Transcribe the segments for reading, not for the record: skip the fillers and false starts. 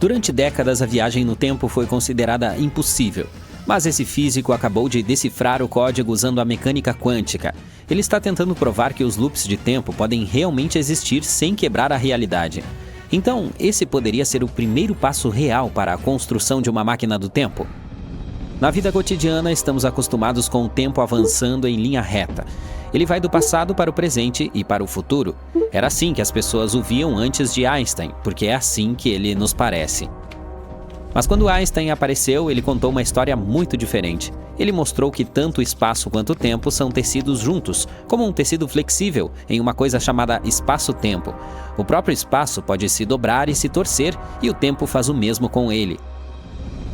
Durante décadas, a viagem no tempo foi considerada impossível. Mas esse físico acabou de decifrar o código usando a mecânica quântica. Ele está tentando provar que os loops de tempo podem realmente existir sem quebrar a realidade. Então, esse poderia ser o primeiro passo real para a construção de uma máquina do tempo? Na vida cotidiana, estamos acostumados com o tempo avançando em linha reta. Ele vai do passado para o presente e para o futuro. Era assim que as pessoas o viam antes de Einstein, porque é assim que ele nos parece. Mas quando Einstein apareceu, ele contou uma história muito diferente. Ele mostrou que tanto o espaço quanto o tempo são tecidos juntos, como um tecido flexível, em uma coisa chamada espaço-tempo. O próprio espaço pode se dobrar e se torcer, e o tempo faz o mesmo com ele.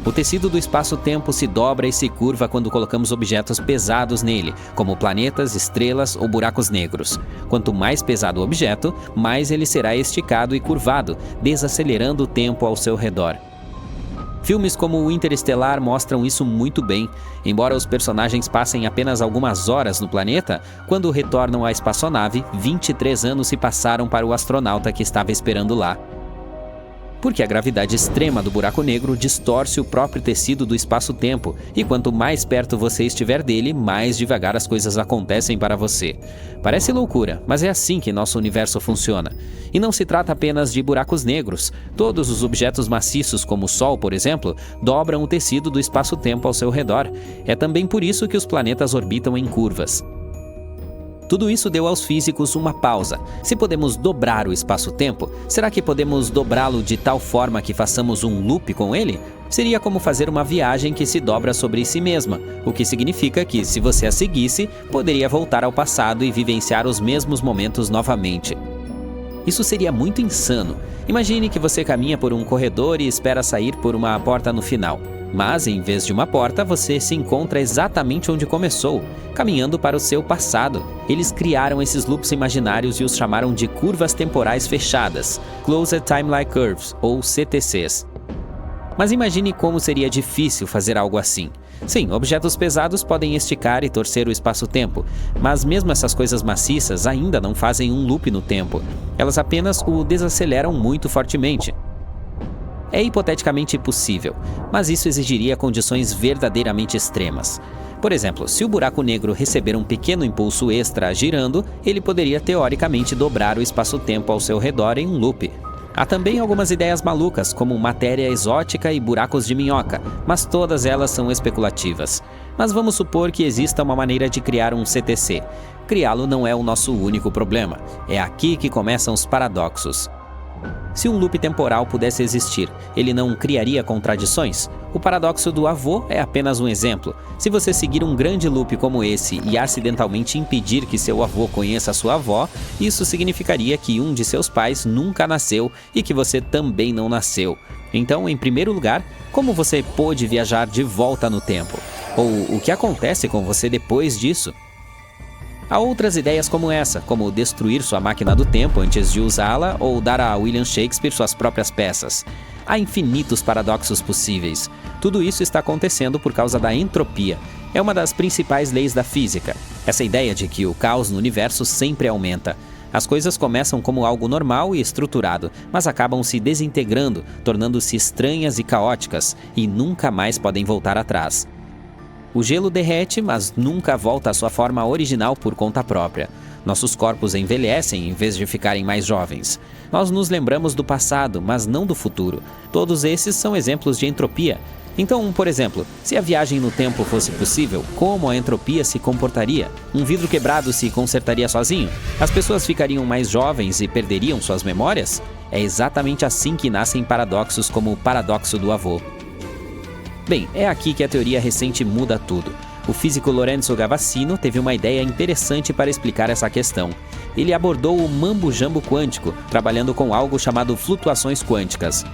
O tecido do espaço-tempo se dobra e se curva quando colocamos objetos pesados nele, como planetas, estrelas ou buracos negros. Quanto mais pesado o objeto, mais ele será esticado e curvado, desacelerando o tempo ao seu redor. Filmes como o Interestelar mostram isso muito bem. Embora os personagens passem apenas algumas horas no planeta, quando retornam à espaçonave, 23 anos se passaram para o astronauta que estava esperando lá. Porque a gravidade extrema do buraco negro distorce o próprio tecido do espaço-tempo, e quanto mais perto você estiver dele, mais devagar as coisas acontecem para você. Parece loucura, mas é assim que nosso universo funciona. E não se trata apenas de buracos negros. Todos os objetos maciços, como o Sol, por exemplo, dobram o tecido do espaço-tempo ao seu redor. É também por isso que os planetas orbitam em curvas. Tudo isso deu aos físicos uma pausa. Se podemos dobrar o espaço-tempo, será que podemos dobrá-lo de tal forma que façamos um loop com ele? Seria como fazer uma viagem que se dobra sobre si mesma, o que significa que, se você a seguisse, poderia voltar ao passado e vivenciar os mesmos momentos novamente. Isso seria muito insano. Imagine que você caminha por um corredor e espera sair por uma porta no final. Mas, em vez de uma porta, você se encontra exatamente onde começou, caminhando para o seu passado. Eles criaram esses loops imaginários e os chamaram de curvas temporais fechadas, Closed Timeline Curves, ou CTCs. Mas imagine como seria difícil fazer algo assim. Sim, objetos pesados podem esticar e torcer o espaço-tempo, mas mesmo essas coisas maciças ainda não fazem um loop no tempo. Elas apenas o desaceleram muito fortemente. É hipoteticamente possível, mas isso exigiria condições verdadeiramente extremas. Por exemplo, se o buraco negro receber um pequeno impulso extra girando, ele poderia teoricamente dobrar o espaço-tempo ao seu redor em um loop. Há também algumas ideias malucas, como matéria exótica e buracos de minhoca, mas todas elas são especulativas. Mas vamos supor que exista uma maneira de criar um CTC. Criá-lo não é o nosso único problema. É aqui que começam os paradoxos. Se um loop temporal pudesse existir, ele não criaria contradições? O paradoxo do avô é apenas um exemplo. Se você seguir um grande loop como esse e acidentalmente impedir que seu avô conheça sua avó, isso significaria que um de seus pais nunca nasceu e que você também não nasceu. Então, em primeiro lugar, como você pôde viajar de volta no tempo? Ou o que acontece com você depois disso? Há outras ideias como essa, como destruir sua máquina do tempo antes de usá-la ou dar a William Shakespeare suas próprias peças. Há infinitos paradoxos possíveis. Tudo isso está acontecendo por causa da entropia. É uma das principais leis da física. Essa ideia de que o caos no universo sempre aumenta. As coisas começam como algo normal e estruturado, mas acabam se desintegrando, tornando-se estranhas e caóticas, e nunca mais podem voltar atrás. O gelo derrete, mas nunca volta à sua forma original por conta própria. Nossos corpos envelhecem em vez de ficarem mais jovens. Nós nos lembramos do passado, mas não do futuro. Todos esses são exemplos de entropia. Então, por exemplo, se a viagem no tempo fosse possível, como a entropia se comportaria? Um vidro quebrado se consertaria sozinho? As pessoas ficariam mais jovens e perderiam suas memórias? É exatamente assim que nascem paradoxos como o paradoxo do avô. Bem, é aqui que a teoria recente muda tudo. O físico Lorenzo Gavassino teve uma ideia interessante para explicar essa questão. Ele abordou o mambo-jambo quântico, trabalhando com algo chamado flutuações quânticas.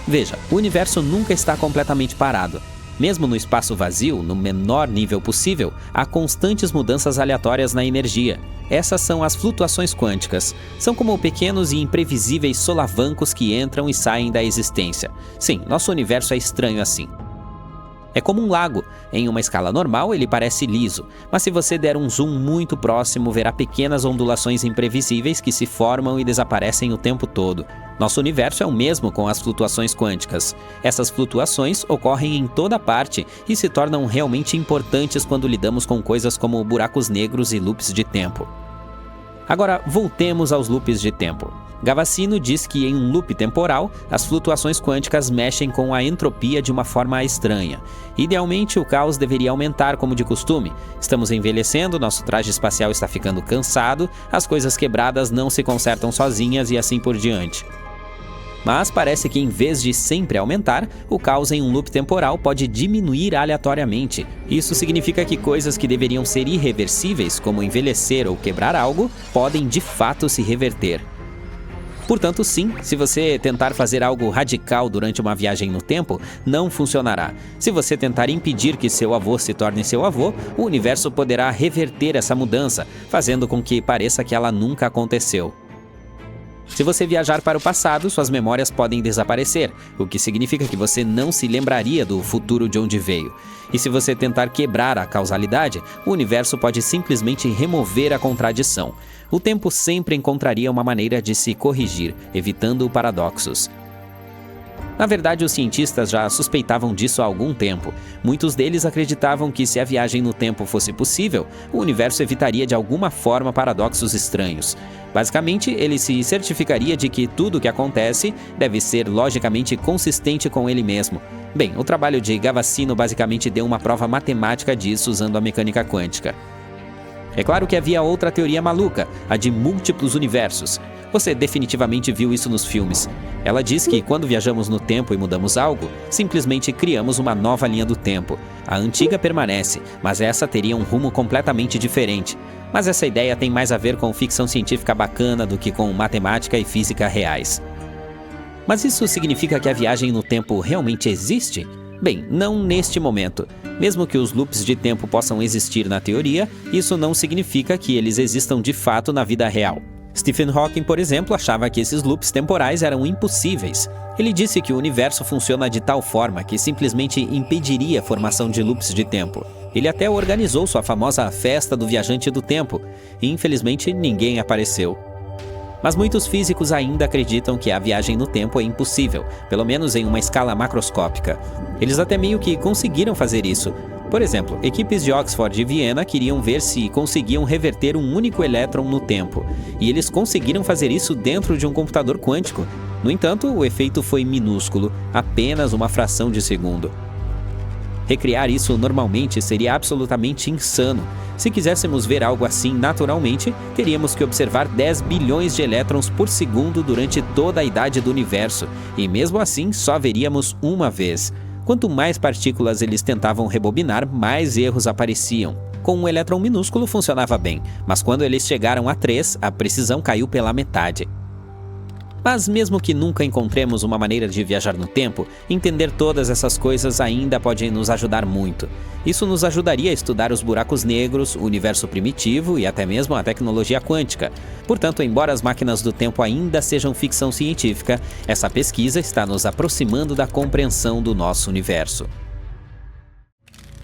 Veja, o universo nunca está completamente parado. Mesmo no espaço vazio, no menor nível possível, há constantes mudanças aleatórias na energia. Essas são as flutuações quânticas. São como pequenos e imprevisíveis solavancos que entram e saem da existência. Sim, nosso universo é estranho assim. É como um lago. Em uma escala normal, ele parece liso, mas se você der um zoom muito próximo, verá pequenas ondulações imprevisíveis que se formam e desaparecem o tempo todo. Nosso universo é o mesmo com as flutuações quânticas. Essas flutuações ocorrem em toda parte e se tornam realmente importantes quando lidamos com coisas como buracos negros e loops de tempo. Agora, voltemos aos loops de tempo. Gavassino diz que em um loop temporal, as flutuações quânticas mexem com a entropia de uma forma estranha. Idealmente, o caos deveria aumentar como de costume. Estamos envelhecendo, nosso traje espacial está ficando cansado, as coisas quebradas não se consertam sozinhas e assim por diante. Mas parece que em vez de sempre aumentar, o caos em um loop temporal pode diminuir aleatoriamente. Isso significa que coisas que deveriam ser irreversíveis, como envelhecer ou quebrar algo, podem de fato se reverter. Portanto, sim, se você tentar fazer algo radical durante uma viagem no tempo, não funcionará. Se você tentar impedir que seu avô se torne seu avô, o universo poderá reverter essa mudança, fazendo com que pareça que ela nunca aconteceu. Se você viajar para o passado, suas memórias podem desaparecer, o que significa que você não se lembraria do futuro de onde veio. E se você tentar quebrar a causalidade, o universo pode simplesmente remover a contradição. O tempo sempre encontraria uma maneira de se corrigir, evitando paradoxos. Na verdade, os cientistas já suspeitavam disso há algum tempo. Muitos deles acreditavam que se a viagem no tempo fosse possível, o universo evitaria de alguma forma paradoxos estranhos. Basicamente, ele se certificaria de que tudo o que acontece deve ser logicamente consistente com ele mesmo. Bem, o trabalho de Gavassino basicamente deu uma prova matemática disso usando a mecânica quântica. É claro que havia outra teoria maluca, a de múltiplos universos. Você definitivamente viu isso nos filmes. Ela diz que quando viajamos no tempo e mudamos algo, simplesmente criamos uma nova linha do tempo. A antiga permanece, mas essa teria um rumo completamente diferente. Mas essa ideia tem mais a ver com ficção científica bacana do que com matemática e física reais. Mas isso significa que a viagem no tempo realmente existe? Bem, não neste momento. Mesmo que os loops de tempo possam existir na teoria, isso não significa que eles existam de fato na vida real. Stephen Hawking, por exemplo, achava que esses loops temporais eram impossíveis. Ele disse que o universo funciona de tal forma que simplesmente impediria a formação de loops de tempo. Ele até organizou sua famosa Festa do Viajante do Tempo, e infelizmente ninguém apareceu. Mas muitos físicos ainda acreditam que a viagem no tempo é impossível, pelo menos em uma escala macroscópica. Eles até meio que conseguiram fazer isso. Por exemplo, equipes de Oxford e Viena queriam ver se conseguiam reverter um único elétron no tempo, e eles conseguiram fazer isso dentro de um computador quântico. No entanto, o efeito foi minúsculo, apenas uma fração de segundo. Recriar isso normalmente seria absolutamente insano. Se quiséssemos ver algo assim naturalmente, teríamos que observar 10 bilhões de elétrons por segundo durante toda a idade do universo, e mesmo assim só veríamos uma vez. Quanto mais partículas eles tentavam rebobinar, mais erros apareciam. Com um elétron minúsculo funcionava bem, mas quando eles chegaram a 3, a precisão caiu pela metade. Mas mesmo que nunca encontremos uma maneira de viajar no tempo, entender todas essas coisas ainda pode nos ajudar muito. Isso nos ajudaria a estudar os buracos negros, o universo primitivo e até mesmo a tecnologia quântica. Portanto, embora as máquinas do tempo ainda sejam ficção científica, essa pesquisa está nos aproximando da compreensão do nosso universo.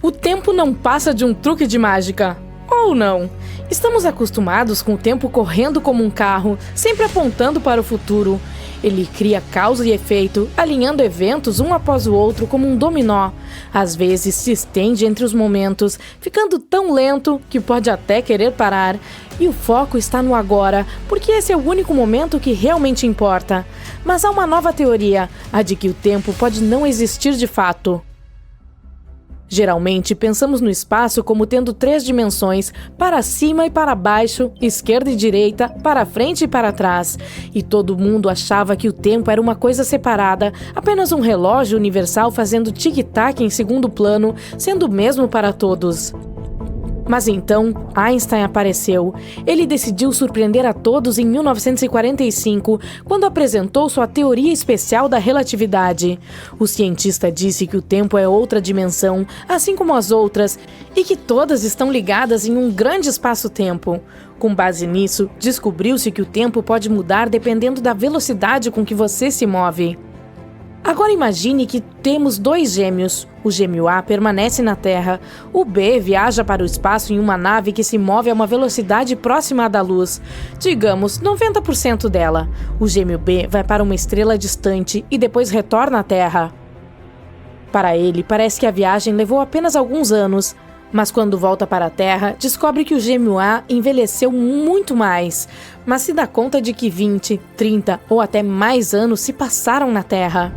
O tempo não passa de um truque de mágica. Ou não? Estamos acostumados com o tempo correndo como um carro, sempre apontando para o futuro. Ele cria causa e efeito, alinhando eventos um após o outro como um dominó. Às vezes se estende entre os momentos, ficando tão lento que pode até querer parar. E o foco está no agora, porque esse é o único momento que realmente importa. Mas há uma nova teoria, a de que o tempo pode não existir de fato. Geralmente, pensamos no espaço como tendo 3 dimensões, para cima e para baixo, esquerda e direita, para frente e para trás. E todo mundo achava que o tempo era uma coisa separada, apenas um relógio universal fazendo tic-tac em segundo plano, sendo o mesmo para todos. Mas então, Einstein apareceu. Ele decidiu surpreender a todos em 1945, quando apresentou sua teoria especial da relatividade. O cientista disse que o tempo é outra dimensão, assim como as outras, e que todas estão ligadas em um grande espaço-tempo. Com base nisso, descobriu-se que o tempo pode mudar dependendo da velocidade com que você se move. Agora imagine que temos dois gêmeos. O gêmeo A permanece na Terra. O B viaja para o espaço em uma nave que se move a uma velocidade próxima à da luz. Digamos, 90% dela. O gêmeo B vai para uma estrela distante e depois retorna à Terra. Para ele, parece que a viagem levou apenas alguns anos. Mas quando volta para a Terra, descobre que o gêmeo A envelheceu muito mais. Mas se dá conta de que 20, 30 ou até mais anos se passaram na Terra.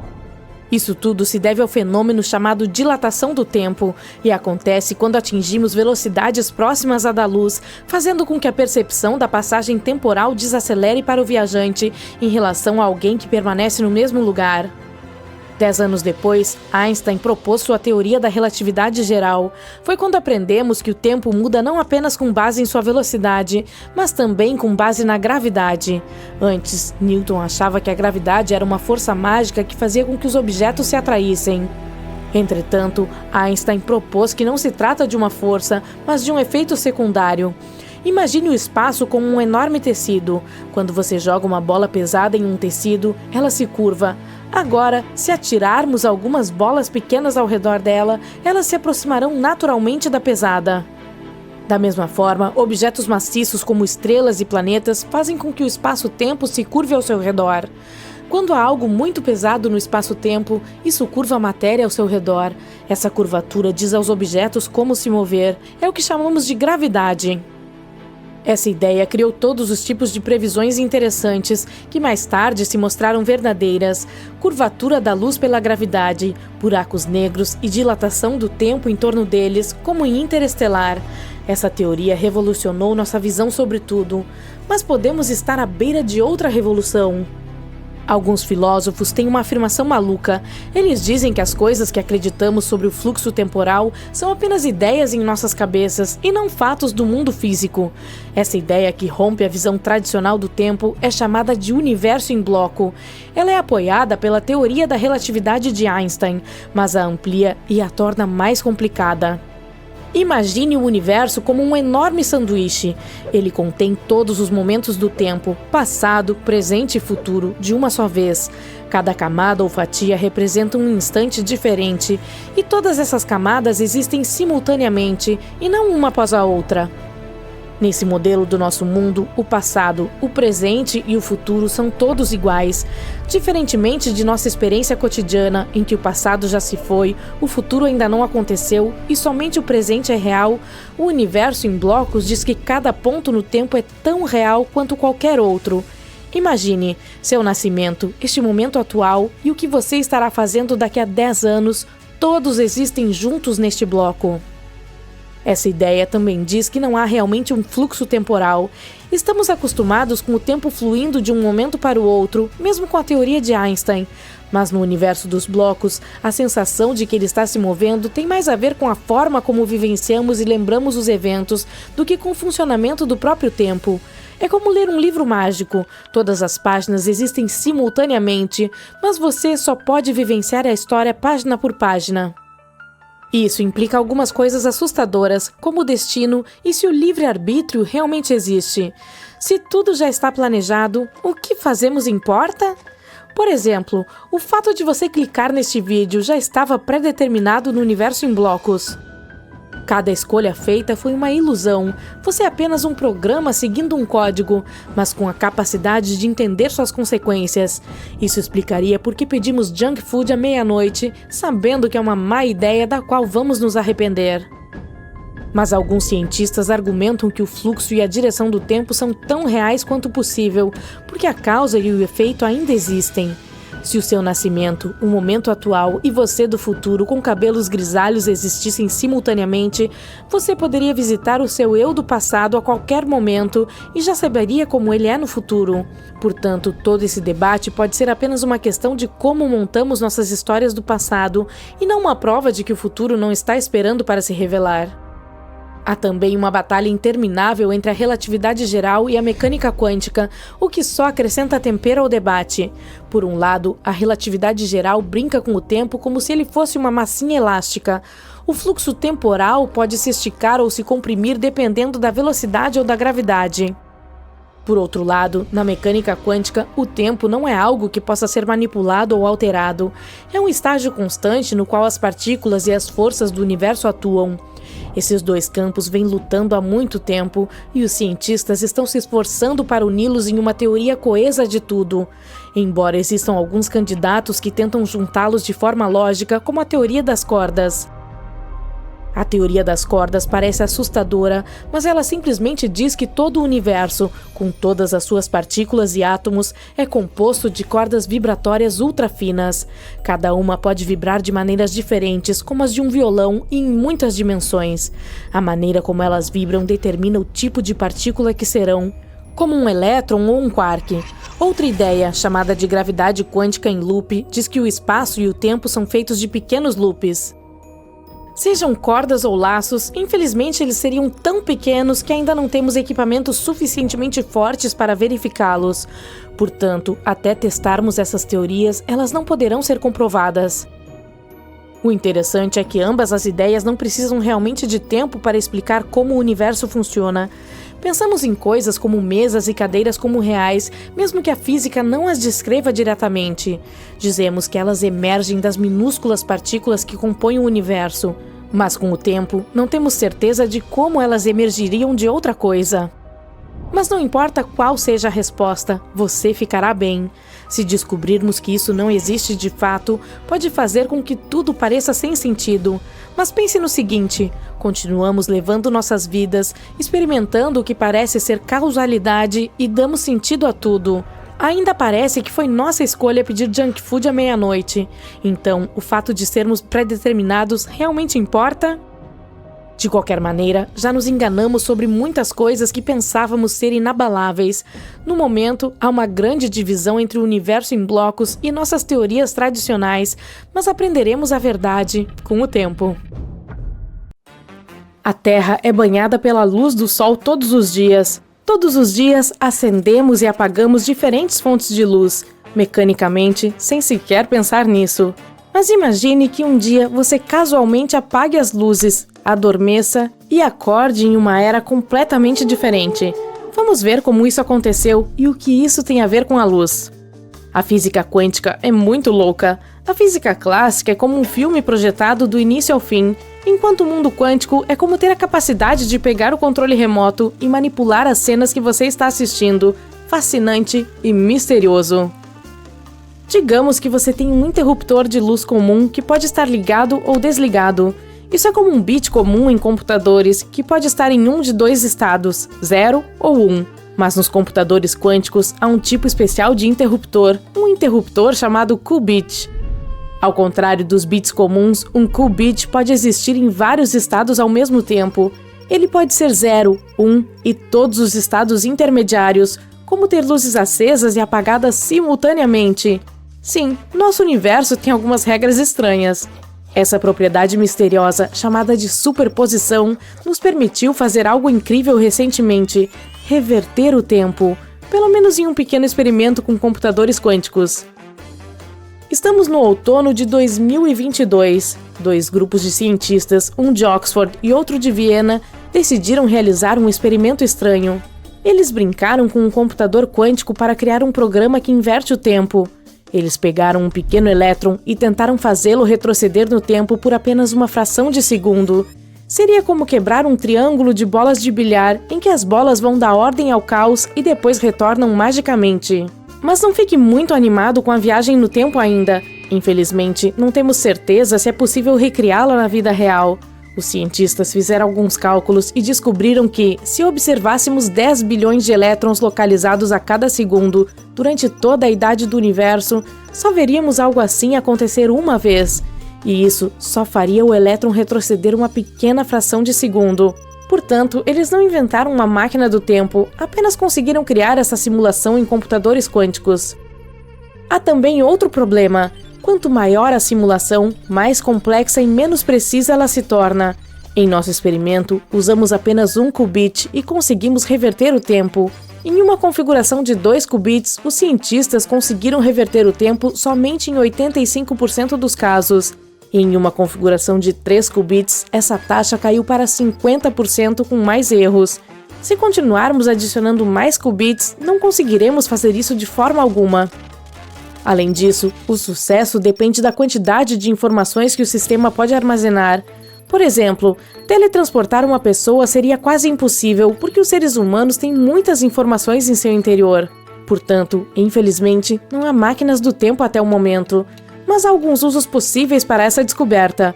Isso tudo se deve ao fenômeno chamado dilatação do tempo, e acontece quando atingimos velocidades próximas à da luz, fazendo com que a percepção da passagem temporal desacelere para o viajante em relação a alguém que permanece no mesmo lugar. 10 anos depois, Einstein propôs sua teoria da relatividade geral. Foi quando aprendemos que o tempo muda não apenas com base em sua velocidade, mas também com base na gravidade. Antes, Newton achava que a gravidade era uma força mágica que fazia com que os objetos se atraíssem. Entretanto, Einstein propôs que não se trata de uma força, mas de um efeito secundário. Imagine o espaço como um enorme tecido. Quando você joga uma bola pesada em um tecido, ela se curva. Agora, se atirarmos algumas bolas pequenas ao redor dela, elas se aproximarão naturalmente da pesada. Da mesma forma, objetos maciços como estrelas e planetas fazem com que o espaço-tempo se curve ao seu redor. Quando há algo muito pesado no espaço-tempo, isso curva a matéria ao seu redor. Essa curvatura diz aos objetos como se mover. É o que chamamos de gravidade. Essa ideia criou todos os tipos de previsões interessantes, que mais tarde se mostraram verdadeiras: curvatura da luz pela gravidade, buracos negros e dilatação do tempo em torno deles, como em Interestelar. Essa teoria revolucionou nossa visão sobre tudo, mas podemos estar à beira de outra revolução. Alguns filósofos têm uma afirmação maluca. Eles dizem que as coisas que acreditamos sobre o fluxo temporal são apenas ideias em nossas cabeças e não fatos do mundo físico. Essa ideia, que rompe a visão tradicional do tempo, é chamada de universo em bloco. Ela é apoiada pela teoria da relatividade de Einstein, mas a amplia e a torna mais complicada. Imagine o universo como um enorme sanduíche. Ele contém todos os momentos do tempo, passado, presente e futuro, de uma só vez. Cada camada ou fatia representa um instante diferente, e todas essas camadas existem simultaneamente, e não uma após a outra. Nesse modelo do nosso mundo, o passado, o presente e o futuro são todos iguais. Diferentemente de nossa experiência cotidiana, em que o passado já se foi, o futuro ainda não aconteceu e somente o presente é real, o universo em blocos diz que cada ponto no tempo é tão real quanto qualquer outro. Imagine seu nascimento, este momento atual e o que você estará fazendo daqui a 10 anos, todos existem juntos neste bloco. Essa ideia também diz que não há realmente um fluxo temporal. Estamos acostumados com o tempo fluindo de um momento para o outro, mesmo com a teoria de Einstein. Mas no universo dos blocos, a sensação de que ele está se movendo tem mais a ver com a forma como vivenciamos e lembramos os eventos do que com o funcionamento do próprio tempo. É como ler um livro mágico. Todas as páginas existem simultaneamente, mas você só pode vivenciar a história página por página. Isso implica algumas coisas assustadoras, como o destino e se o livre-arbítrio realmente existe. Se tudo já está planejado, o que fazemos importa? Por exemplo, o fato de você clicar neste vídeo já estava pré-determinado no universo em blocos. Cada escolha feita foi uma ilusão. Você é apenas um programa seguindo um código, mas com a capacidade de entender suas consequências. Isso explicaria por que pedimos junk food à meia-noite, sabendo que é uma má ideia da qual vamos nos arrepender. Mas alguns cientistas argumentam que o fluxo e a direção do tempo são tão reais quanto possível, porque a causa e o efeito ainda existem. Se o seu nascimento, o momento atual e você do futuro com cabelos grisalhos existissem simultaneamente, você poderia visitar o seu eu do passado a qualquer momento e já saberia como ele é no futuro. Portanto, todo esse debate pode ser apenas uma questão de como montamos nossas histórias do passado e não uma prova de que o futuro não está esperando para se revelar. Há também uma batalha interminável entre a relatividade geral e a mecânica quântica, o que só acrescenta tempero ao debate. Por um lado, a relatividade geral brinca com o tempo como se ele fosse uma massinha elástica. O fluxo temporal pode se esticar ou se comprimir dependendo da velocidade ou da gravidade. Por outro lado, na mecânica quântica, o tempo não é algo que possa ser manipulado ou alterado. É um estágio constante no qual as partículas e as forças do universo atuam. Esses dois campos vêm lutando há muito tempo e os cientistas estão se esforçando para uni-los em uma teoria coesa de tudo. Embora existam alguns candidatos que tentam juntá-los de forma lógica, como a teoria das cordas. A teoria das cordas parece assustadora, mas ela simplesmente diz que todo o universo, com todas as suas partículas e átomos, é composto de cordas vibratórias ultra finas. Cada uma pode vibrar de maneiras diferentes, como as de um violão, e em muitas dimensões. A maneira como elas vibram determina o tipo de partícula que serão, como um elétron ou um quark. Outra ideia, chamada de gravidade quântica em loop, diz que o espaço e o tempo são feitos de pequenos loops. Sejam cordas ou laços, infelizmente eles seriam tão pequenos que ainda não temos equipamentos suficientemente fortes para verificá-los. Portanto, até testarmos essas teorias, elas não poderão ser comprovadas. O interessante é que ambas as ideias não precisam realmente de tempo para explicar como o universo funciona. Pensamos em coisas como mesas e cadeiras como reais, mesmo que a física não as descreva diretamente. Dizemos que elas emergem das minúsculas partículas que compõem o universo, mas com o tempo não temos certeza de como elas emergiriam de outra coisa. Mas não importa qual seja a resposta, você ficará bem. Se descobrirmos que isso não existe de fato, pode fazer com que tudo pareça sem sentido. Mas pense no seguinte: continuamos levando nossas vidas, experimentando o que parece ser causalidade e damos sentido a tudo. Ainda parece que foi nossa escolha pedir junk food à meia-noite. Então, o fato de sermos pré-determinados realmente importa? De qualquer maneira, já nos enganamos sobre muitas coisas que pensávamos ser inabaláveis. No momento, há uma grande divisão entre o universo em blocos e nossas teorias tradicionais, mas aprenderemos a verdade com o tempo. A Terra é banhada pela luz do Sol todos os dias. Todos os dias, acendemos e apagamos diferentes fontes de luz, mecanicamente, sem sequer pensar nisso. Mas imagine que um dia você casualmente apague as luzes, adormeça e acorde em uma era completamente diferente. Vamos ver como isso aconteceu e o que isso tem a ver com a luz. A física quântica é muito louca. A física clássica é como um filme projetado do início ao fim, enquanto o mundo quântico é como ter a capacidade de pegar o controle remoto e manipular as cenas que você está assistindo. Fascinante e misterioso. Digamos que você tem um interruptor de luz comum que pode estar ligado ou desligado. Isso é como um bit comum em computadores, que pode estar em um de dois estados, 0 ou 1. Mas nos computadores quânticos há um tipo especial de interruptor, um interruptor chamado qubit. Ao contrário dos bits comuns, um qubit pode existir em vários estados ao mesmo tempo. Ele pode ser 0, 1 e todos os estados intermediários, como ter luzes acesas e apagadas simultaneamente. Sim, nosso universo tem algumas regras estranhas. Essa propriedade misteriosa, chamada de superposição, nos permitiu fazer algo incrível recentemente: reverter o tempo, pelo menos em um pequeno experimento com computadores quânticos. Estamos no outono de 2022. Dois grupos de cientistas, um de Oxford e outro de Viena, decidiram realizar um experimento estranho. Eles brincaram com um computador quântico para criar um programa que inverte o tempo. Eles pegaram um pequeno elétron e tentaram fazê-lo retroceder no tempo por apenas uma fração de segundo. Seria como quebrar um triângulo de bolas de bilhar, em que as bolas vão da ordem ao caos e depois retornam magicamente. Mas não fique muito animado com a viagem no tempo ainda. Infelizmente, não temos certeza se é possível recriá-la na vida real. Os cientistas fizeram alguns cálculos e descobriram que, se observássemos 10 bilhões de elétrons localizados a cada segundo durante toda a idade do universo, só veríamos algo assim acontecer uma vez. E isso só faria o elétron retroceder uma pequena fração de segundo. Portanto, eles não inventaram uma máquina do tempo, apenas conseguiram criar essa simulação em computadores quânticos. Há também outro problema. Quanto maior a simulação, mais complexa e menos precisa ela se torna. Em nosso experimento, usamos apenas um qubit e conseguimos reverter o tempo. Em uma configuração de 2 qubits, os cientistas conseguiram reverter o tempo somente em 85% dos casos. Em uma configuração de 3 qubits, essa taxa caiu para 50% com mais erros. Se continuarmos adicionando mais qubits, não conseguiremos fazer isso de forma alguma. Além disso, o sucesso depende da quantidade de informações que o sistema pode armazenar. Por exemplo, teletransportar uma pessoa seria quase impossível porque os seres humanos têm muitas informações em seu interior. Portanto, infelizmente, não há máquinas do tempo até o momento, mas há alguns usos possíveis para essa descoberta.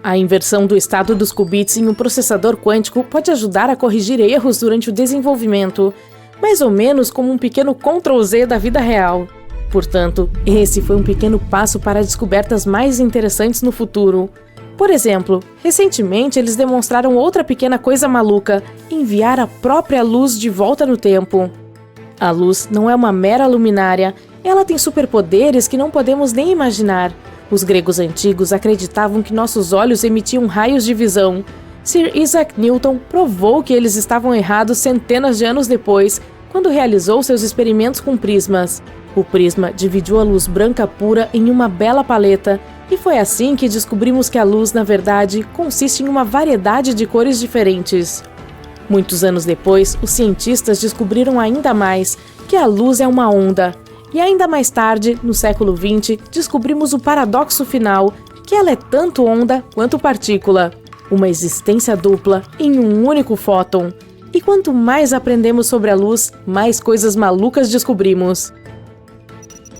A inversão do estado dos qubits em um processador quântico pode ajudar a corrigir erros durante o desenvolvimento, mais ou menos como um pequeno Ctrl+Z da vida real. Portanto, esse foi um pequeno passo para descobertas mais interessantes no futuro. Por exemplo, recentemente eles demonstraram outra pequena coisa maluca: enviar a própria luz de volta no tempo. A luz não é uma mera luminária, ela tem superpoderes que não podemos nem imaginar. Os gregos antigos acreditavam que nossos olhos emitiam raios de visão. Sir Isaac Newton provou que eles estavam errados centenas de anos depois, quando realizou seus experimentos com prismas. O prisma dividiu a luz branca pura em uma bela paleta, e foi assim que descobrimos que a luz, na verdade, consiste em uma variedade de cores diferentes. Muitos anos depois, os cientistas descobriram ainda mais que a luz é uma onda. E ainda mais tarde, no século XX, descobrimos o paradoxo final, que ela é tanto onda quanto partícula. Uma existência dupla em um único fóton. E quanto mais aprendemos sobre a luz, mais coisas malucas descobrimos.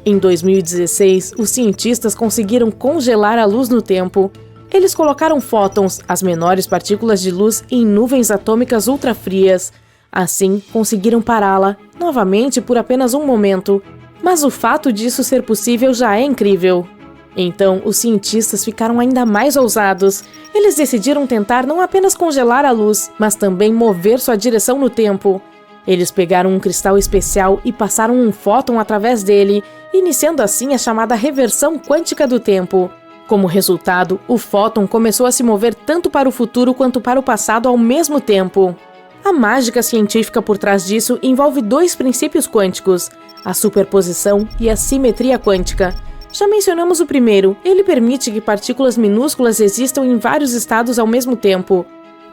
Em 2016, os cientistas conseguiram congelar a luz no tempo. Eles colocaram fótons, as menores partículas de luz, em nuvens atômicas ultrafrias. Assim, conseguiram pará-la, novamente por apenas um momento. Mas o fato disso ser possível já é incrível. Então, os cientistas ficaram ainda mais ousados. Eles decidiram tentar não apenas congelar a luz, mas também mover sua direção no tempo. Eles pegaram um cristal especial e passaram um fóton através dele, iniciando assim a chamada reversão quântica do tempo. Como resultado, o fóton começou a se mover tanto para o futuro quanto para o passado ao mesmo tempo. A mágica científica por trás disso envolve dois princípios quânticos: a superposição e a simetria quântica. Já mencionamos o primeiro, ele permite que partículas minúsculas existam em vários estados ao mesmo tempo.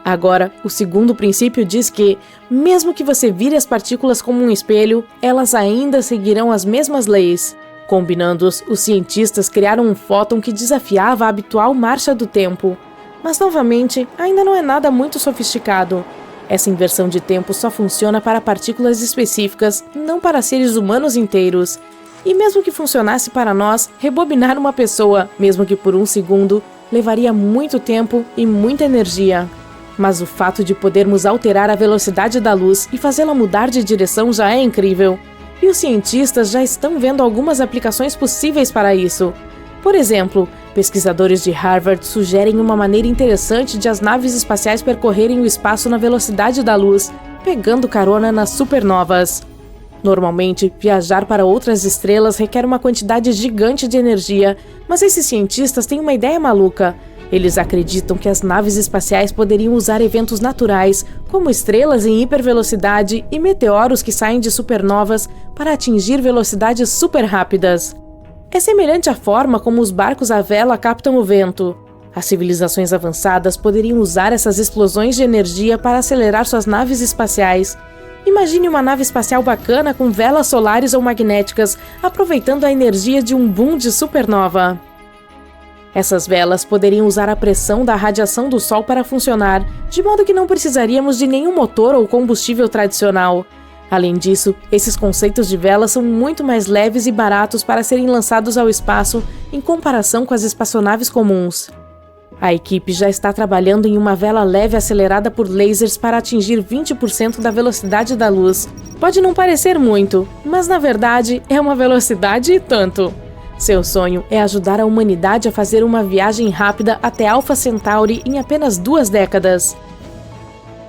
Agora, o segundo princípio diz que, mesmo que você vire as partículas como um espelho, elas ainda seguirão as mesmas leis. Combinando-os, os cientistas criaram um fóton que desafiava a habitual marcha do tempo. Mas, novamente, ainda não é nada muito sofisticado. Essa inversão de tempo só funciona para partículas específicas, não para seres humanos inteiros. E mesmo que funcionasse para nós, rebobinar uma pessoa, mesmo que por um segundo, levaria muito tempo e muita energia. Mas o fato de podermos alterar a velocidade da luz e fazê-la mudar de direção já é incrível. E os cientistas já estão vendo algumas aplicações possíveis para isso. Por exemplo, pesquisadores de Harvard sugerem uma maneira interessante de as naves espaciais percorrerem o espaço na velocidade da luz, pegando carona nas supernovas. Normalmente, viajar para outras estrelas requer uma quantidade gigante de energia, mas esses cientistas têm uma ideia maluca. Eles acreditam que as naves espaciais poderiam usar eventos naturais, como estrelas em hipervelocidade e meteoros que saem de supernovas, para atingir velocidades super rápidas. É semelhante à forma como os barcos à vela captam o vento. As civilizações avançadas poderiam usar essas explosões de energia para acelerar suas naves espaciais. Imagine uma nave espacial bacana com velas solares ou magnéticas, aproveitando a energia de um boom de supernova. Essas velas poderiam usar a pressão da radiação do Sol para funcionar, de modo que não precisaríamos de nenhum motor ou combustível tradicional. Além disso, esses conceitos de velas são muito mais leves e baratos para serem lançados ao espaço em comparação com as espaçonaves comuns. A equipe já está trabalhando em uma vela leve acelerada por lasers para atingir 20% da velocidade da luz. Pode não parecer muito, mas na verdade é uma velocidade e tanto. Seu sonho é ajudar a humanidade a fazer uma viagem rápida até Alpha Centauri em apenas 2 décadas.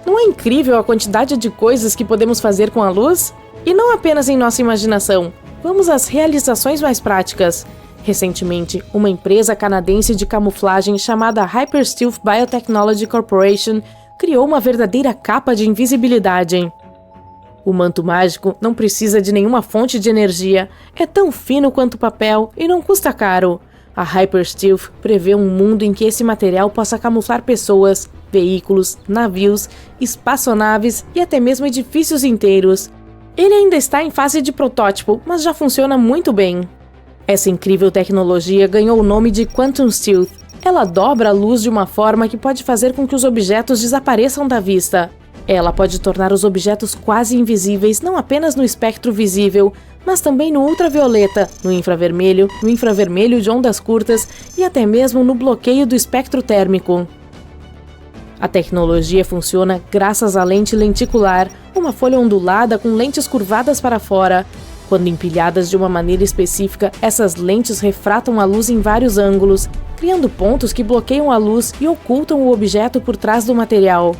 Não é incrível a quantidade de coisas que podemos fazer com a luz? E não apenas em nossa imaginação. Vamos às realizações mais práticas. Recentemente, uma empresa canadense de camuflagem chamada Hyperstealth Biotechnology Corporation criou uma verdadeira capa de invisibilidade. O manto mágico não precisa de nenhuma fonte de energia, é tão fino quanto papel e não custa caro. A Hyperstealth prevê um mundo em que esse material possa camuflar pessoas, veículos, navios, espaçonaves e até mesmo edifícios inteiros. Ele ainda está em fase de protótipo, mas já funciona muito bem. Essa incrível tecnologia ganhou o nome de Quantum Stealth. Ela dobra a luz de uma forma que pode fazer com que os objetos desapareçam da vista. Ela pode tornar os objetos quase invisíveis não apenas no espectro visível, mas também no ultravioleta, no infravermelho de ondas curtas e até mesmo no bloqueio do espectro térmico. A tecnologia funciona graças à lente lenticular, uma folha ondulada com lentes curvadas para fora. Quando empilhadas de uma maneira específica, essas lentes refratam a luz em vários ângulos, criando pontos que bloqueiam a luz e ocultam o objeto por trás do material.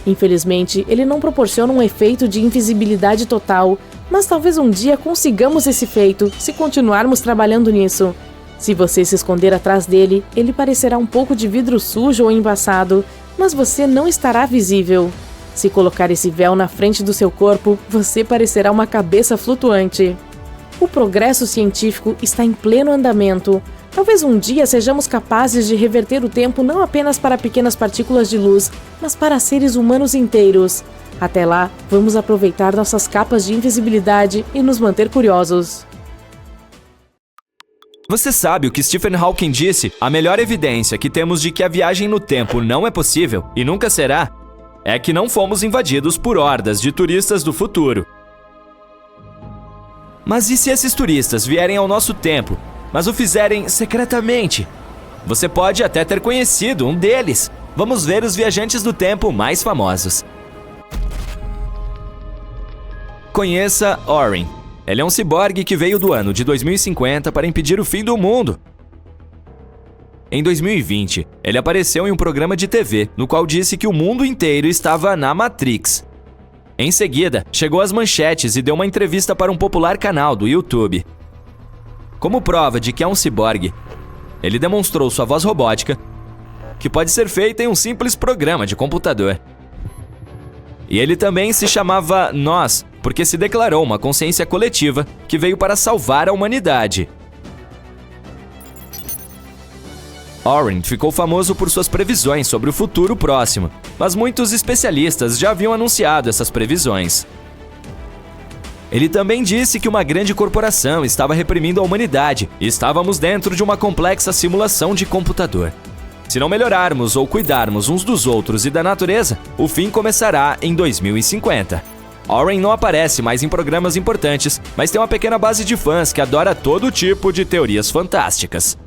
Infelizmente, ele não proporciona um efeito de invisibilidade total, mas talvez um dia consigamos esse feito, se continuarmos trabalhando nisso. Se você se esconder atrás dele, ele parecerá um pouco de vidro sujo ou embaçado, mas você não estará visível. Se colocar esse véu na frente do seu corpo, você parecerá uma cabeça flutuante. O progresso científico está em pleno andamento. Talvez um dia sejamos capazes de reverter o tempo não apenas para pequenas partículas de luz, mas para seres humanos inteiros. Até lá, vamos aproveitar nossas capas de invisibilidade e nos manter curiosos. Você sabe o que Stephen Hawking disse? A melhor evidência que temos de que a viagem no tempo não é possível, e nunca será, é que não fomos invadidos por hordas de turistas do futuro. Mas e se esses turistas vierem ao nosso tempo, mas o fizerem secretamente? Você pode até ter conhecido um deles. Vamos ver os viajantes do tempo mais famosos. Conheça Orin. Ele é um ciborgue que veio do ano de 2050 para impedir o fim do mundo. Em 2020, ele apareceu em um programa de TV, no qual disse que o mundo inteiro estava na Matrix. Em seguida, chegou às manchetes e deu uma entrevista para um popular canal do YouTube. Como prova de que é um ciborgue, ele demonstrou sua voz robótica, que pode ser feita em um simples programa de computador. E ele também se chamava Nós, porque se declarou uma consciência coletiva que veio para salvar a humanidade. Orin ficou famoso por suas previsões sobre o futuro próximo, mas muitos especialistas já haviam anunciado essas previsões. Ele também disse que uma grande corporação estava reprimindo a humanidade e estávamos dentro de uma complexa simulação de computador. Se não melhorarmos ou cuidarmos uns dos outros e da natureza, o fim começará em 2050. Orin não aparece mais em programas importantes, mas tem uma pequena base de fãs que adora todo tipo de teorias fantásticas.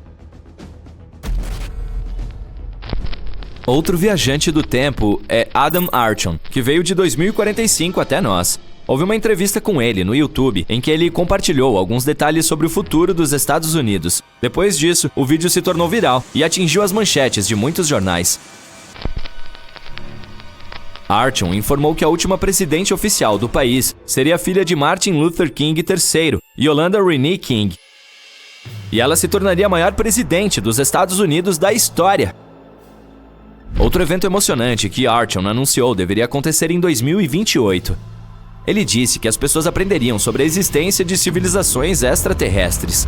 Outro viajante do tempo é Adam Archon, que veio de 2045 até nós. Houve uma entrevista com ele no YouTube em que ele compartilhou alguns detalhes sobre o futuro dos Estados Unidos. Depois disso, o vídeo se tornou viral e atingiu as manchetes de muitos jornais. Archon informou que a última presidente oficial do país seria a filha de Martin Luther King III, Yolanda Renee King. E ela se tornaria a maior presidente dos Estados Unidos da história. Outro evento emocionante que Archon anunciou deveria acontecer em 2028. Ele disse que as pessoas aprenderiam sobre a existência de civilizações extraterrestres.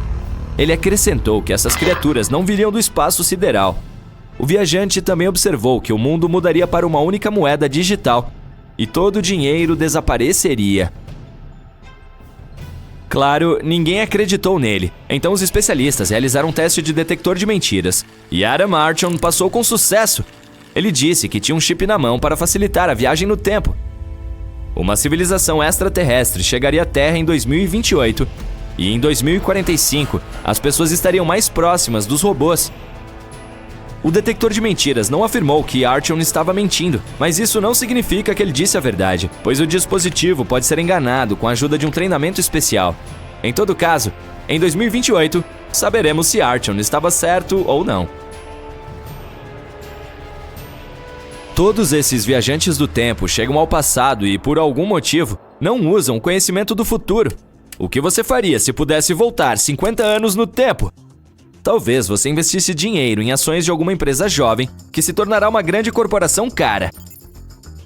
Ele acrescentou que essas criaturas não viriam do espaço sideral. O viajante também observou que o mundo mudaria para uma única moeda digital e todo o dinheiro desapareceria. Claro, ninguém acreditou nele, então os especialistas realizaram um teste de detector de mentiras e Adam Archon passou com sucesso. Ele disse que tinha um chip na mão para facilitar a viagem no tempo. Uma civilização extraterrestre chegaria à Terra em 2028 e em 2045 as pessoas estariam mais próximas dos robôs. O detector de mentiras não afirmou que Archon estava mentindo, mas isso não significa que ele disse a verdade, pois o dispositivo pode ser enganado com a ajuda de um treinamento especial. Em todo caso, em 2028, saberemos se Archon estava certo ou não. Todos esses viajantes do tempo chegam ao passado e, por algum motivo, não usam o conhecimento do futuro. O que você faria se pudesse voltar 50 anos no tempo? Talvez você investisse dinheiro em ações de alguma empresa jovem que se tornará uma grande corporação cara.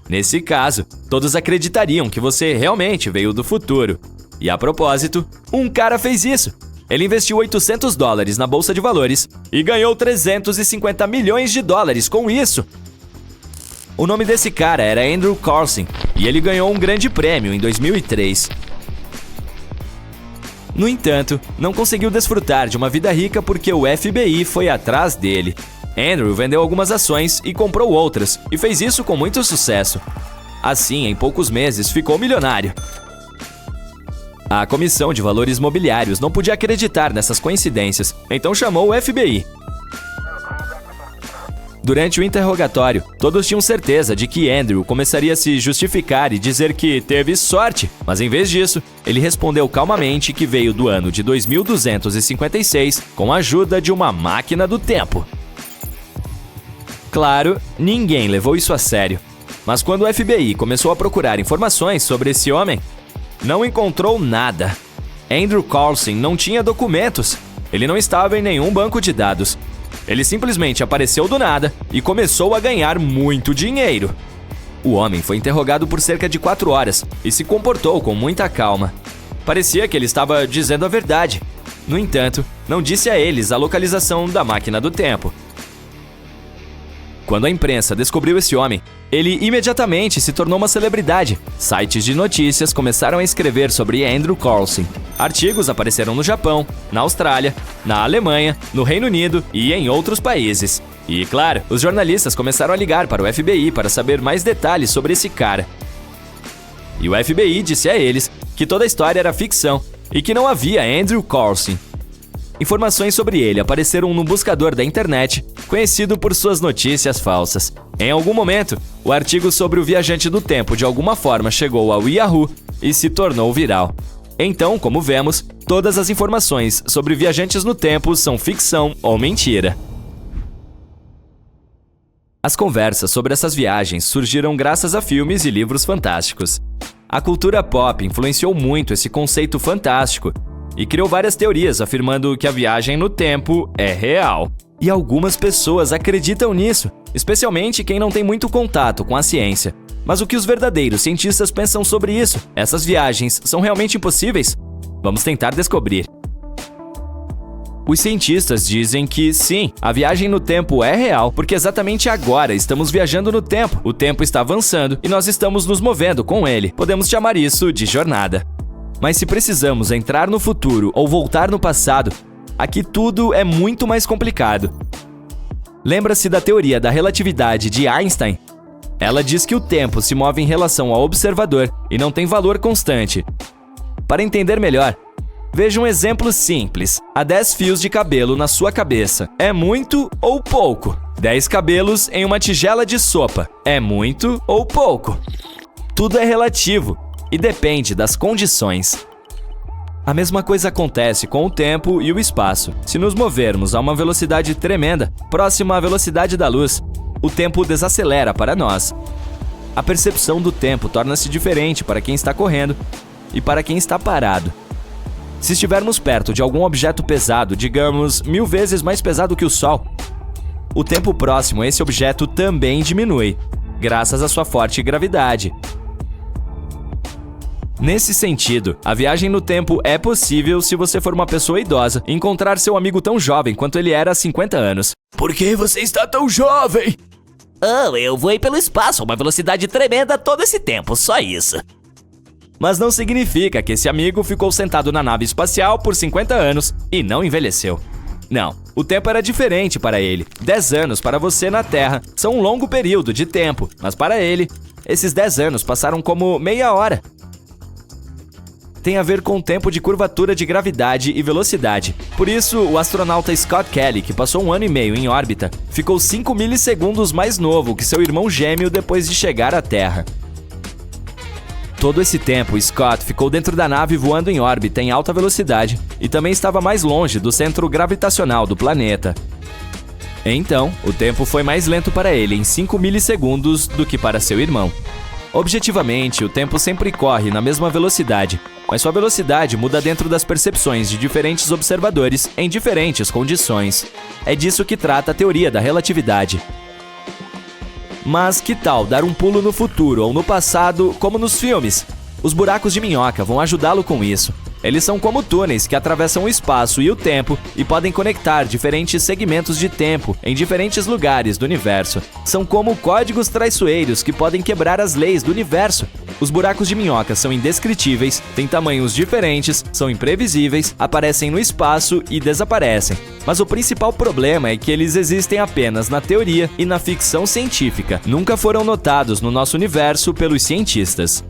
Nesse caso, todos acreditariam que você realmente veio do futuro. E a propósito, um cara fez isso. Ele investiu $800 na bolsa de valores e ganhou $350 milhões com isso. O nome desse cara era Andrew Carlson e ele ganhou um grande prêmio em 2003. No entanto, não conseguiu desfrutar de uma vida rica porque o FBI foi atrás dele. Andrew vendeu algumas ações e comprou outras, e fez isso com muito sucesso. Assim, em poucos meses, ficou milionário. A Comissão de Valores Mobiliários não podia acreditar nessas coincidências, então chamou o FBI. Durante o interrogatório, todos tinham certeza de que Andrew começaria a se justificar e dizer que teve sorte, mas em vez disso, ele respondeu calmamente que veio do ano de 2256 com a ajuda de uma máquina do tempo. Claro, ninguém levou isso a sério, mas quando o FBI começou a procurar informações sobre esse homem, não encontrou nada. Andrew Carlson não tinha documentos, ele não estava em nenhum banco de dados. Ele simplesmente apareceu do nada e começou a ganhar muito dinheiro. O homem foi interrogado por cerca de 4 horas e se comportou com muita calma. Parecia que ele estava dizendo a verdade. No entanto, não disse a eles a localização da máquina do tempo. Quando a imprensa descobriu esse homem, ele imediatamente se tornou uma celebridade. Sites de notícias começaram a escrever sobre Andrew Carlson. Artigos apareceram no Japão, na Austrália, na Alemanha, no Reino Unido e em outros países. E, claro, os jornalistas começaram a ligar para o FBI para saber mais detalhes sobre esse cara. E o FBI disse a eles que toda a história era ficção e que não havia Andrew Carlson. Informações sobre ele apareceram no buscador da internet, conhecido por suas notícias falsas. Em algum momento, o artigo sobre o viajante do tempo de alguma forma chegou ao Yahoo e se tornou viral. Então, como vemos, todas as informações sobre viajantes no tempo são ficção ou mentira. As conversas sobre essas viagens surgiram graças a filmes e livros fantásticos. A cultura pop influenciou muito esse conceito fantástico e criou várias teorias afirmando que a viagem no tempo é real. E algumas pessoas acreditam nisso, especialmente quem não tem muito contato com a ciência. Mas o que os verdadeiros cientistas pensam sobre isso? Essas viagens são realmente impossíveis? Vamos tentar descobrir. Os cientistas dizem que sim, a viagem no tempo é real, porque exatamente agora estamos viajando no tempo. O tempo está avançando e nós estamos nos movendo com ele. Podemos chamar isso de jornada. Mas se precisamos entrar no futuro ou voltar no passado, aqui tudo é muito mais complicado. Lembra-se da teoria da relatividade de Einstein? Ela diz que o tempo se move em relação ao observador e não tem valor constante. Para entender melhor, veja um exemplo simples. Há 10 fios de cabelo na sua cabeça. É muito ou pouco? 10 cabelos em uma tigela de sopa. É muito ou pouco? Tudo é relativo e depende das condições. A mesma coisa acontece com o tempo e o espaço. Se nos movermos a uma velocidade tremenda, próxima à velocidade da luz, o tempo desacelera para nós. A percepção do tempo torna-se diferente para quem está correndo e para quem está parado. Se estivermos perto de algum objeto pesado, digamos 1000 vezes mais pesado que o Sol, o tempo próximo a esse objeto também diminui, graças à sua forte gravidade. Nesse sentido, a viagem no tempo é possível se você for uma pessoa idosa e encontrar seu amigo tão jovem quanto ele era há 50 anos. Por que você está tão jovem? Oh, eu voei pelo espaço a uma velocidade tremenda todo esse tempo, só isso. Mas não significa que esse amigo ficou sentado na nave espacial por 50 anos e não envelheceu. Não, o tempo era diferente para ele. 10 anos para você na Terra são um longo período de tempo, mas para ele, esses 10 anos passaram como meia hora. Tem a ver com o tempo de curvatura de gravidade e velocidade. Por isso, o astronauta Scott Kelly, que passou 1 ano e meio em órbita, ficou 5 milissegundos mais novo que seu irmão gêmeo depois de chegar à Terra. Todo esse tempo, Scott ficou dentro da nave voando em órbita em alta velocidade e também estava mais longe do centro gravitacional do planeta. Então, o tempo foi mais lento para ele em 5 milissegundos do que para seu irmão. Objetivamente, o tempo sempre corre na mesma velocidade, mas sua velocidade muda dentro das percepções de diferentes observadores em diferentes condições. É disso que trata a teoria da relatividade. Mas que tal dar um pulo no futuro ou no passado, como nos filmes? Os buracos de minhoca vão ajudá-lo com isso. Eles são como túneis que atravessam o espaço e o tempo e podem conectar diferentes segmentos de tempo em diferentes lugares do universo. São como códigos traiçoeiros que podem quebrar as leis do universo. Os buracos de minhoca são indescritíveis, têm tamanhos diferentes, são imprevisíveis, aparecem no espaço e desaparecem. Mas o principal problema é que eles existem apenas na teoria e na ficção científica. Nunca foram notados no nosso universo pelos cientistas.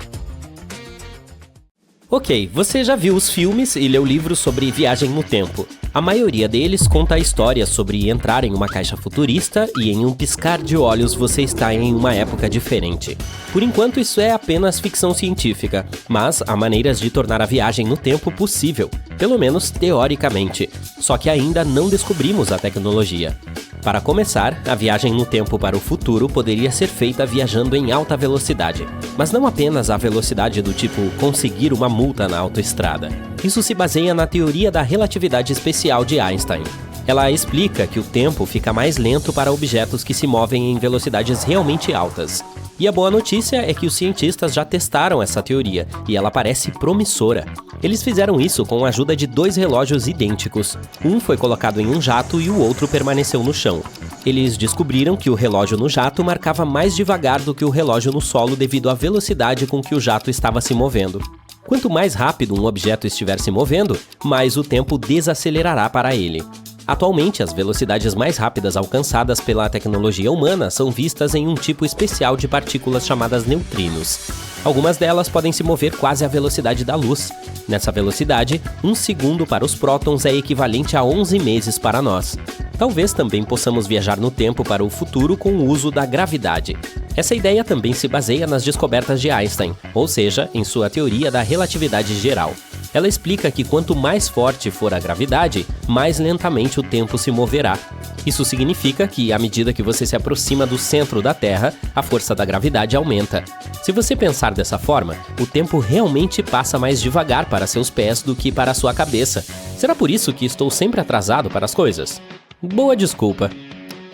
Ok, você já viu os filmes e leu livros sobre viagem no tempo. A maioria deles conta a história sobre entrar em uma caixa futurista e em um piscar de olhos você está em uma época diferente. Por enquanto isso é apenas ficção científica, mas há maneiras de tornar a viagem no tempo possível, pelo menos teoricamente, só que ainda não descobrimos a tecnologia. Para começar, a viagem no tempo para o futuro poderia ser feita viajando em alta velocidade, mas não apenas a velocidade do tipo conseguir uma multa na autoestrada. Isso se baseia na teoria da relatividade especial de Einstein. Ela explica que o tempo fica mais lento para objetos que se movem em velocidades realmente altas. E a boa notícia é que os cientistas já testaram essa teoria, e ela parece promissora. Eles fizeram isso com a ajuda de 2 relógios idênticos. Um foi colocado em um jato e o outro permaneceu no chão. Eles descobriram que o relógio no jato marcava mais devagar do que o relógio no solo devido à velocidade com que o jato estava se movendo. Quanto mais rápido um objeto estiver se movendo, mais o tempo desacelerará para ele. Atualmente, as velocidades mais rápidas alcançadas pela tecnologia humana são vistas em um tipo especial de partículas chamadas neutrinos. Algumas delas podem se mover quase à velocidade da luz. Nessa velocidade, 1 segundo para os prótons é equivalente a 11 meses para nós. Talvez também possamos viajar no tempo para o futuro com o uso da gravidade. Essa ideia também se baseia nas descobertas de Einstein, ou seja, em sua teoria da relatividade geral. Ela explica que quanto mais forte for a gravidade, mais lentamente o tempo se moverá. Isso significa que, à medida que você se aproxima do centro da Terra, a força da gravidade aumenta. Se você pensar dessa forma, o tempo realmente passa mais devagar para seus pés do que para sua cabeça. Será por isso que estou sempre atrasado para as coisas? Boa desculpa.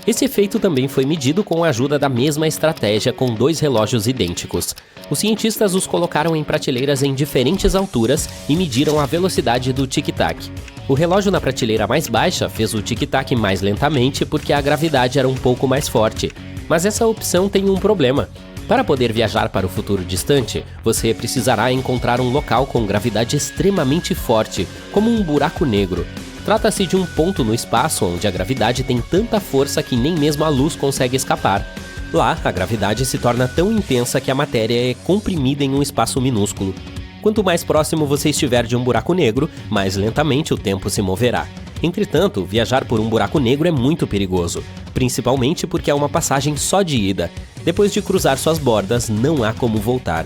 Esse efeito também foi medido com a ajuda da mesma estratégia com 2 relógios idênticos. Os cientistas os colocaram em prateleiras em diferentes alturas e mediram a velocidade do tic-tac. O relógio na prateleira mais baixa fez o tic-tac mais lentamente porque a gravidade era um pouco mais forte. Mas essa opção tem um problema. Para poder viajar para o futuro distante, você precisará encontrar um local com gravidade extremamente forte, como um buraco negro. Trata-se de um ponto no espaço onde a gravidade tem tanta força que nem mesmo a luz consegue escapar. Lá, a gravidade se torna tão intensa que a matéria é comprimida em um espaço minúsculo. Quanto mais próximo você estiver de um buraco negro, mais lentamente o tempo se moverá. Entretanto, viajar por um buraco negro é muito perigoso, principalmente porque é uma passagem só de ida. Depois de cruzar suas bordas, não há como voltar.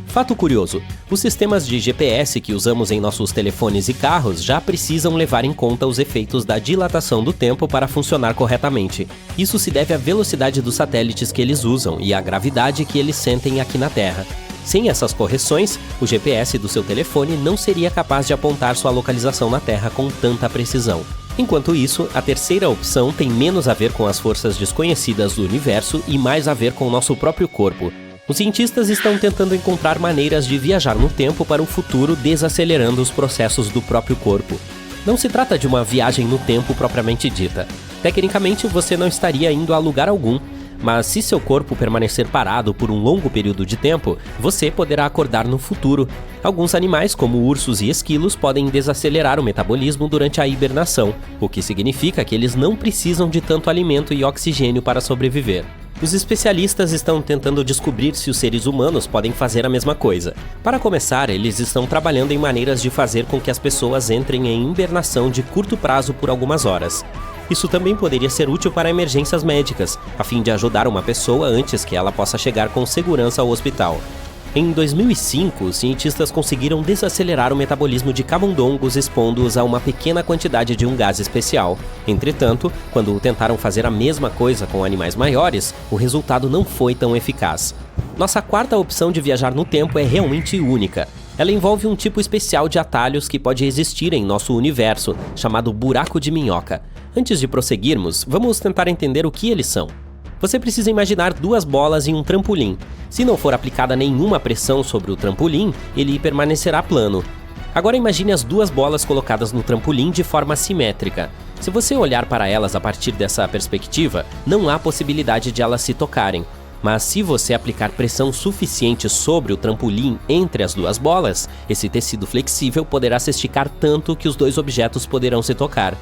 Fato curioso, os sistemas de GPS que usamos em nossos telefones e carros já precisam levar em conta os efeitos da dilatação do tempo para funcionar corretamente. Isso se deve à velocidade dos satélites que eles usam e à gravidade que eles sentem aqui na Terra. Sem essas correções, o GPS do seu telefone não seria capaz de apontar sua localização na Terra com tanta precisão. Enquanto isso, a terceira opção tem menos a ver com as forças desconhecidas do universo e mais a ver com o nosso próprio corpo. Os cientistas estão tentando encontrar maneiras de viajar no tempo para o futuro desacelerando os processos do próprio corpo. Não se trata de uma viagem no tempo propriamente dita. Tecnicamente, você não estaria indo a lugar algum, mas se seu corpo permanecer parado por um longo período de tempo, você poderá acordar no futuro. Alguns animais, como ursos e esquilos, podem desacelerar o metabolismo durante a hibernação, o que significa que eles não precisam de tanto alimento e oxigênio para sobreviver. Os especialistas estão tentando descobrir se os seres humanos podem fazer a mesma coisa. Para começar, eles estão trabalhando em maneiras de fazer com que as pessoas entrem em hibernação de curto prazo por algumas horas. Isso também poderia ser útil para emergências médicas, a fim de ajudar uma pessoa antes que ela possa chegar com segurança ao hospital. Em 2005, os cientistas conseguiram desacelerar o metabolismo de camundongos expondo-os a uma pequena quantidade de um gás especial. Entretanto, quando tentaram fazer a mesma coisa com animais maiores, o resultado não foi tão eficaz. Nossa quarta opção de viajar no tempo é realmente única. Ela envolve um tipo especial de atalhos que pode existir em nosso universo, chamado buraco de minhoca. Antes de prosseguirmos, vamos tentar entender o que eles são. Você precisa imaginar 2 bolas em um trampolim. Se não for aplicada nenhuma pressão sobre o trampolim, ele permanecerá plano. Agora imagine as duas bolas colocadas no trampolim de forma simétrica. Se você olhar para elas a partir dessa perspectiva, não há possibilidade de elas se tocarem. Mas se você aplicar pressão suficiente sobre o trampolim entre as duas bolas, esse tecido flexível poderá se esticar tanto que os dois objetos poderão se tocar.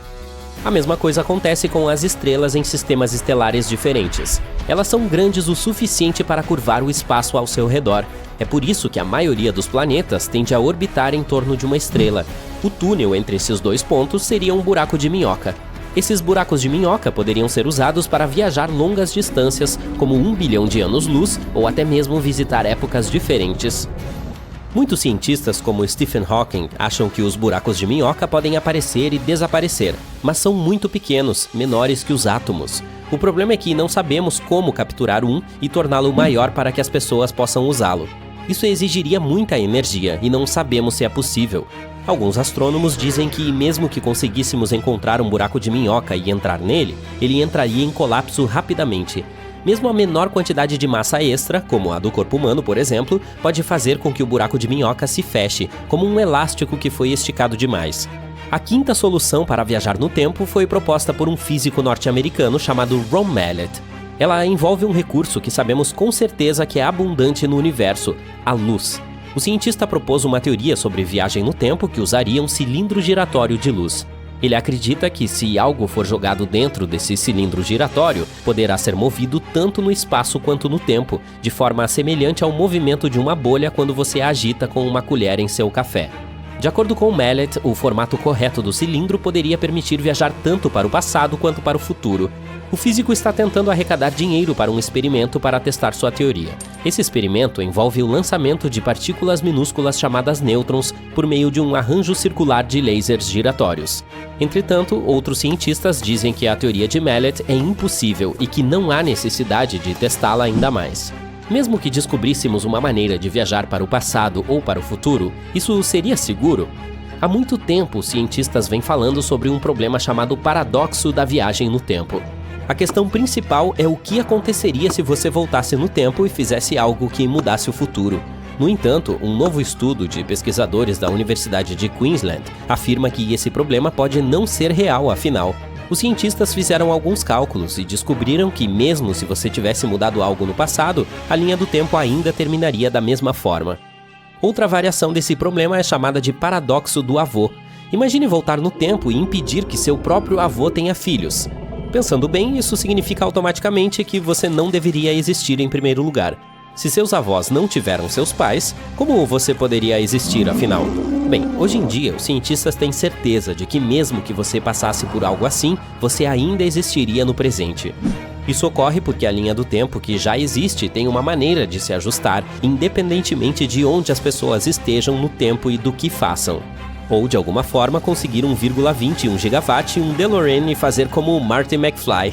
A mesma coisa acontece com as estrelas em sistemas estelares diferentes. Elas são grandes o suficiente para curvar o espaço ao seu redor. É por isso que a maioria dos planetas tende a orbitar em torno de uma estrela. O túnel entre esses dois pontos seria um buraco de minhoca. Esses buracos de minhoca poderiam ser usados para viajar longas distâncias, como 1 bilhão de anos-luz, ou até mesmo visitar épocas diferentes. Muitos cientistas, como Stephen Hawking, acham que os buracos de minhoca podem aparecer e desaparecer, mas são muito pequenos, menores que os átomos. O problema é que não sabemos como capturar um e torná-lo maior para que as pessoas possam usá-lo. Isso exigiria muita energia e não sabemos se é possível. Alguns astrônomos dizem que, mesmo que conseguíssemos encontrar um buraco de minhoca e entrar nele, ele entraria em colapso rapidamente. Mesmo a menor quantidade de massa extra, como a do corpo humano, por exemplo, pode fazer com que o buraco de minhoca se feche, como um elástico que foi esticado demais. A quinta solução para viajar no tempo foi proposta por um físico norte-americano chamado Ron Mallett. Ela envolve um recurso que sabemos com certeza que é abundante no universo: a luz. O cientista propôs uma teoria sobre viagem no tempo que usaria um cilindro giratório de luz. Ele acredita que, se algo for jogado dentro desse cilindro giratório, poderá ser movido tanto no espaço quanto no tempo, de forma semelhante ao movimento de uma bolha quando você a agita com uma colher em seu café. De acordo com Mallett, o formato correto do cilindro poderia permitir viajar tanto para o passado quanto para o futuro. O físico está tentando arrecadar dinheiro para um experimento para testar sua teoria. Esse experimento envolve o lançamento de partículas minúsculas chamadas nêutrons por meio de um arranjo circular de lasers giratórios. Entretanto, outros cientistas dizem que a teoria de Mallett é impossível e que não há necessidade de testá-la ainda mais. Mesmo que descobríssemos uma maneira de viajar para o passado ou para o futuro, isso seria seguro? Há muito tempo, os cientistas vêm falando sobre um problema chamado paradoxo da viagem no tempo. A questão principal é o que aconteceria se você voltasse no tempo e fizesse algo que mudasse o futuro. No entanto, um novo estudo de pesquisadores da Universidade de Queensland afirma que esse problema pode não ser real, afinal. Os cientistas fizeram alguns cálculos e descobriram que, mesmo se você tivesse mudado algo no passado, a linha do tempo ainda terminaria da mesma forma. Outra variação desse problema é chamada de paradoxo do avô. Imagine voltar no tempo e impedir que seu próprio avô tenha filhos. Pensando bem, isso significa automaticamente que você não deveria existir em primeiro lugar. Se seus avós não tiveram seus pais, como você poderia existir, afinal? Bem, hoje em dia, os cientistas têm certeza de que mesmo que você passasse por algo assim, você ainda existiria no presente. Isso ocorre porque a linha do tempo que já existe tem uma maneira de se ajustar, independentemente de onde as pessoas estejam no tempo e do que façam. Ou, de alguma forma, conseguir 1,21 gigawatt e um DeLorean e fazer como o Marty McFly.